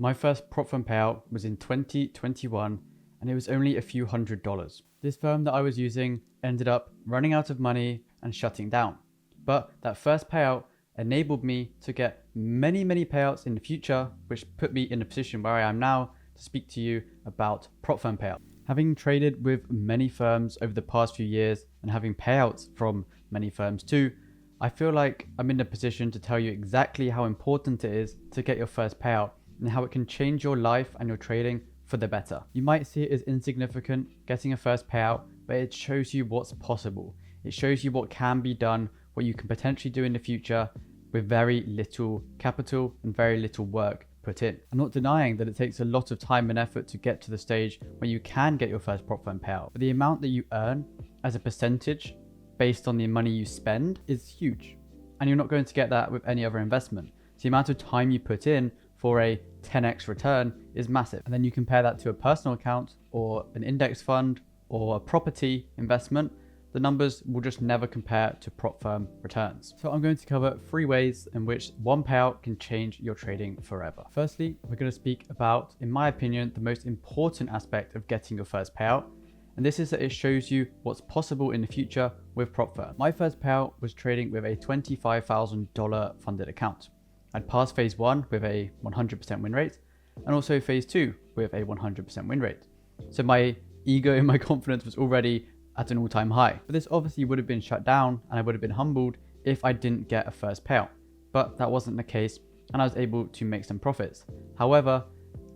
My first prop firm payout was in 2021 and it was only a few $100s. This firm that I was using ended up running out of money and shutting down. But that first payout enabled me to get many payouts in the future, which put me in a position where I am now to speak to you about prop firm payout. Having traded with many firms over the past few years and having payouts from many firms too, I feel like I'm in a position to tell you exactly how important it is to get your first payout and how it can change your life and your trading for the better. You might see it as insignificant getting a first payout, but it shows you what's possible. It shows you what can be done, what you can potentially do in the future with very little capital and very little work put in. I'm not denying that it takes a lot of time and effort to get to the stage where you can get your first prop firm payout, but the amount that you earn as a percentage based on the money you spend is huge. And you're not going to get that with any other investment. So the amount of time you put in for a 10x return is massive. And then you compare that to a personal account or an index fund or a property investment, the numbers will just never compare to prop firm returns. So I'm going to cover 3 ways in which one payout can change your trading forever. Firstly, we're going to speak about, in my opinion, the most important aspect of getting your first payout. And this is that it shows you what's possible in the future with prop firm. My first payout was trading with a $25,000 funded account. I'd passed phase 1 with a 100% win rate and also phase 2 with a 100% win rate. So my ego and my confidence was already at an all-time high. But this obviously would have been shut down and I would have been humbled if I didn't get a first payout. But that wasn't the case and I was able to make some profits. However,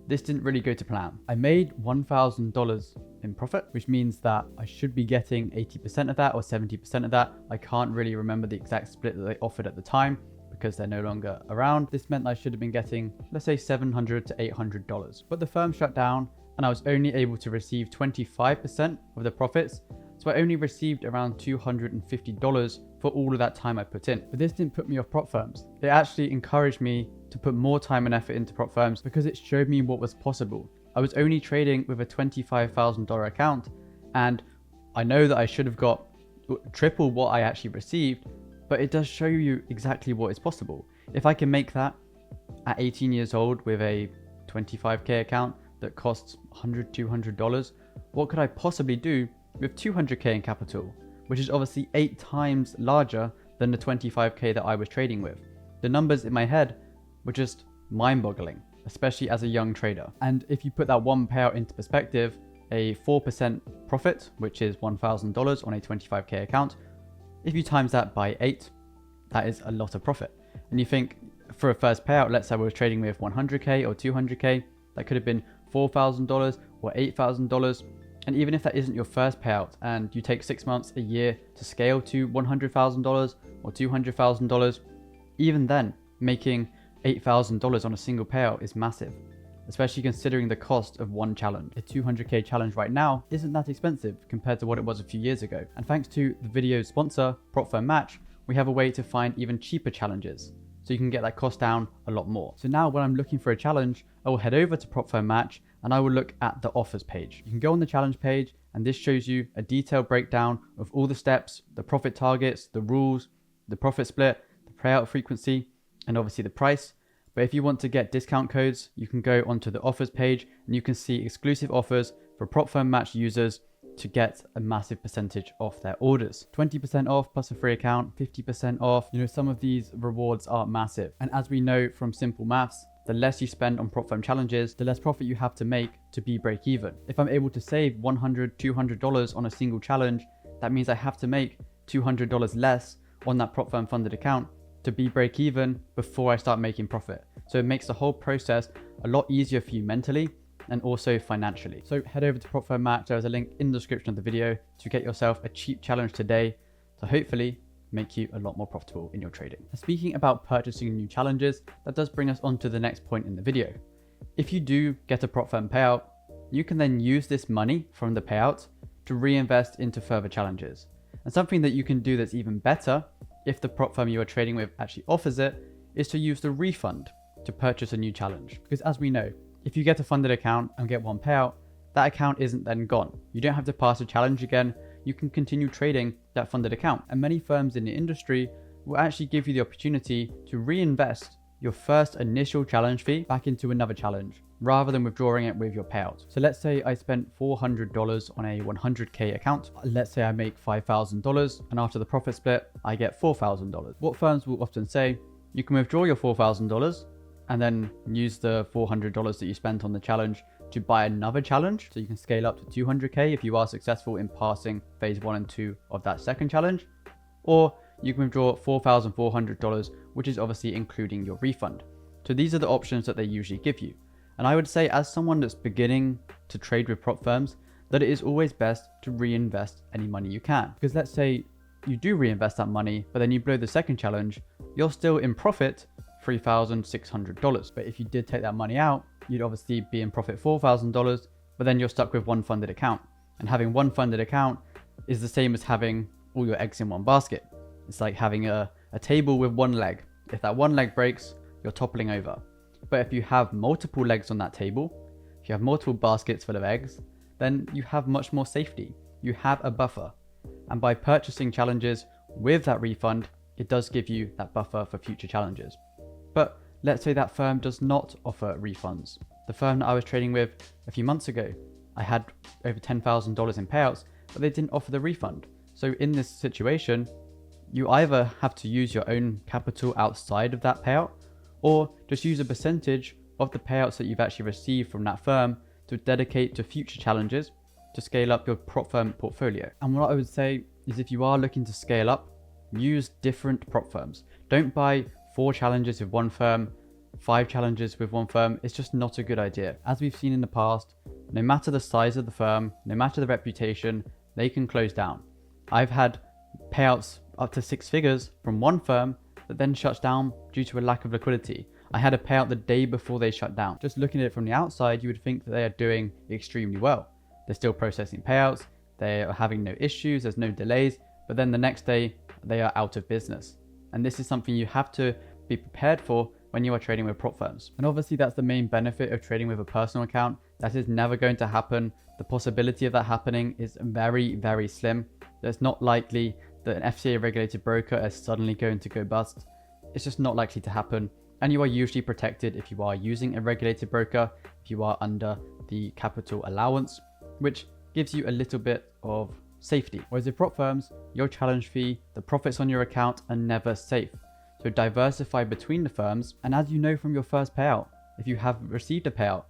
this didn't really go to plan. I made $1,000 in profit, which means that I should be getting 80% of that or 70% of that. I can't really remember the exact split that they offered at the time because they're no longer around. This meant I should have been getting, let's say, $700 to $800. But the firm shut down and I was only able to receive 25% of the profits. So I only received around $250 for all of that time I put in. But this didn't put me off prop firms. It actually encouraged me to put more time and effort into prop firms because it showed me what was possible. I was only trading with a $25,000 account and I know that I should have got triple what I actually received, but it does show you exactly what is possible. If I can make that at 18 years old with a 25k account that costs $100, $200, what could I possibly do with 200k in capital, which is obviously 8 times larger than the 25k that I was trading with. The numbers in my head were just mind-boggling, especially as a young trader. And if you put that one payout into perspective, a 4% profit, which is $1,000 on a 25k account, if you times that by 8, that is a lot of profit. And you think for a first payout, let's say I was trading with 100k or 200k, that could have been $4,000 or $8,000. And even if that isn't your first payout and you take 6 months, a year to scale to $100,000 or $200,000, even then making $8,000 on a single payout is massive, especially considering the cost of one challenge. A 200k challenge right now isn't that expensive compared to what it was a few years ago. And thanks to the video's sponsor, Prop Firm Match, we have a way to find even cheaper challenges, so you can get that cost down a lot more. So now when I'm looking for a challenge, I will head over to Prop Firm Match and I will look at the offers page. You can go on the challenge page and this shows you a detailed breakdown of all the steps, the profit targets, the rules, the profit split, the payout frequency, and obviously the price. But if you want to get discount codes, you can go onto the offers page and you can see exclusive offers for Prop Firm Match users to get a massive percentage off their orders. 20% off plus a free account, 50% off. You know, some of these rewards are massive. And as we know from simple maths, the less you spend on prop firm challenges, the less profit you have to make to be break even. If I'm able to save $100, $200 on a single challenge, that means I have to make $200 less on that prop firm funded account to be break even before I start making profit. So it makes the whole process a lot easier for you mentally and also financially. So head over to Prop Firm Match. There's a link in the description of the video to get yourself a cheap challenge today to hopefully make you a lot more profitable in your trading. Now, speaking about purchasing new challenges, that does bring us on to the next point in the video. If you do get a prop firm payout, you can then use this money from the payout to reinvest into further challenges. And something that you can do that's even better, if the prop firm you are trading with actually offers it, is to use the refund to purchase a new challenge. Because as we know, if you get a funded account and get one payout, that account isn't then gone. You don't have to pass a challenge again. You can continue trading that funded account. And many firms in the industry will actually give you the opportunity to reinvest your first initial challenge fee back into another challenge, rather than withdrawing it with your payout. So let's say I spent $400 on a 100K account. Let's say I make $5,000, and after the profit split, I get $4,000. What firms will often say, you can withdraw your $4,000 and then use the $400 that you spent on the challenge to buy another challenge. So you can scale up to 200K if you are successful in passing phase 1 and 2 of that second challenge. Or you can withdraw $4,400, which is obviously including your refund. So these are the options that they usually give you. And I would say, as someone that's beginning to trade with prop firms, that it is always best to reinvest any money you can. Because let's say you do reinvest that money, but then you blow the second challenge, you're still in profit $3,600. But if you did take that money out, you'd obviously be in profit $4,000, but then you're stuck with one funded account. And having one funded account is the same as having all your eggs in one basket. It's like having a table with one leg. If that one leg breaks, you're toppling over. But if you have multiple legs on that table, if you have multiple baskets full of eggs, then you have much more safety. You have a buffer. And by purchasing challenges with that refund, it does give you that buffer for future challenges. But let's say that firm does not offer refunds. The firm that I was trading with a few months ago, I had over $10,000 in payouts, but they didn't offer the refund. So in this situation, you either have to use your own capital outside of that payout, or just use a percentage of the payouts that you've actually received from that firm to dedicate to future challenges to scale up your prop firm portfolio. And what I would say is, if you are looking to scale up, use different prop firms. Don't buy 4 challenges with one firm, 5 challenges with one firm. It's just not a good idea. As we've seen in the past, no matter the size of the firm, no matter the reputation, they can close down. I've had payouts up to 6 figures from one firm that then shuts down due to a lack of liquidity. I had a payout the day before they shut down. Just looking at it from the outside, you would think that they are doing extremely well. They're still processing payouts, they are having no issues, there's no delays, but then the next day they are out of business. And this is something you have to be prepared for when you are trading with prop firms. And obviously that's the main benefit of trading with a personal account. That is never going to happen. The possibility of that happening is very, very slim. It's not likely that an FCA regulated broker is suddenly going to go bust. It's just not likely to happen. And you are usually protected if you are using a regulated broker, if you are under the capital allowance, which gives you a little bit of safety. Whereas with prop firms, your challenge fee, the profits on your account are never safe. So diversify between the firms. And as you know from your first payout, if you have received a payout,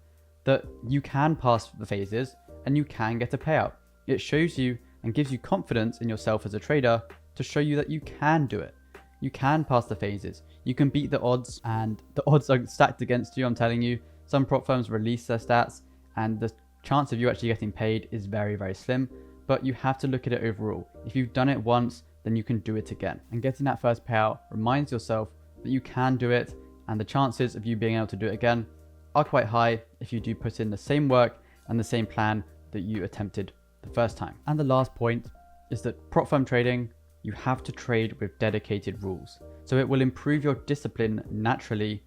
that you can pass the phases and you can get a payout. It shows you and gives you confidence in yourself as a trader to show you that you can do it. You can pass the phases. You can beat the odds, and the odds are stacked against you. I'm telling you, some prop firms release their stats and the chance of you actually getting paid is very, very slim, but you have to look at it overall. If you've done it once, then you can do it again. And getting that first payout reminds yourself that you can do it, and the chances of you being able to do it again are quite high if you do put in the same work and the same plan that you attempted the first time. And the last point is that prop firm trading, you have to trade with dedicated rules. So it will improve your discipline naturally,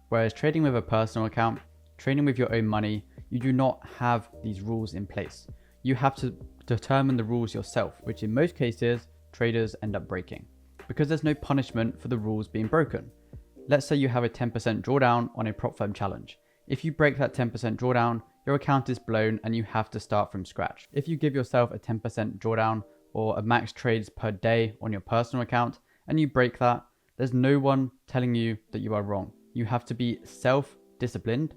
whereas trading with a personal account, trading with your own money, you do not have these rules in place. You have to determine the rules yourself, which in most cases, traders end up breaking because there's no punishment for the rules being broken. Let's say you have a 10% drawdown on a prop firm challenge. If you break that 10% drawdown, your account is blown and you have to start from scratch. If you give yourself a 10% drawdown or a max trades per day on your personal account and you break that, there's no one telling you that you are wrong. You have to be self-disciplined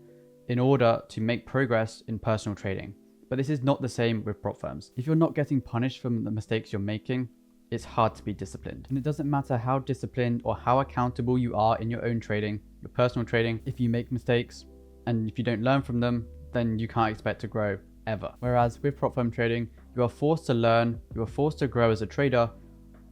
in order to make progress in personal trading. But this is not the same with prop firms. If you're not getting punished from the mistakes you're making, it's hard to be disciplined. And it doesn't matter how disciplined or how accountable you are in your own trading, your personal trading, if you make mistakes and if you don't learn from them, then you can't expect to grow ever. Whereas with prop firm trading, you are forced to learn, you are forced to grow as a trader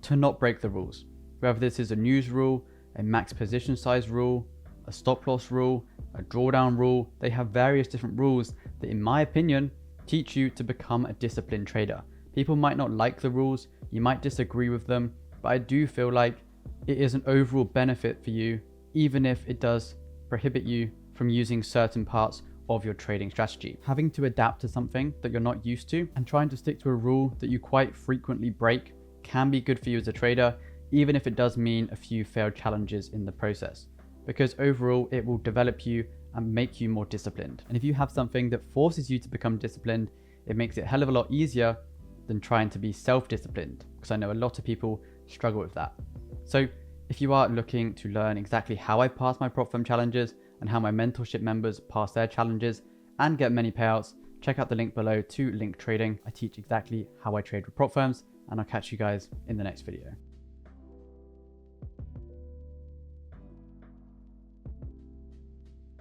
to not break the rules. Whether this is a news rule, a max position size rule, a stop loss rule, a drawdown rule, they have various different rules that, in my opinion, teach you to become a disciplined trader. People might not like the rules, you might disagree with them, but I do feel like it is an overall benefit for you, even if it does prohibit you from using certain parts of your trading strategy. Having to adapt to something that you're not used to and trying to stick to a rule that you quite frequently break can be good for you as a trader, even if it does mean a few failed challenges in the process. because overall it will develop you and make you more disciplined. And if you have something that forces you to become disciplined, it makes it a hell of a lot easier than trying to be self-disciplined, because I know a lot of people struggle with that. So if you are looking to learn exactly how I pass my prop firm challenges and how my mentorship members pass their challenges and get many payouts, check out the link below to Link Trading. I teach exactly how I trade with prop firms, and I'll catch you guys in the next video.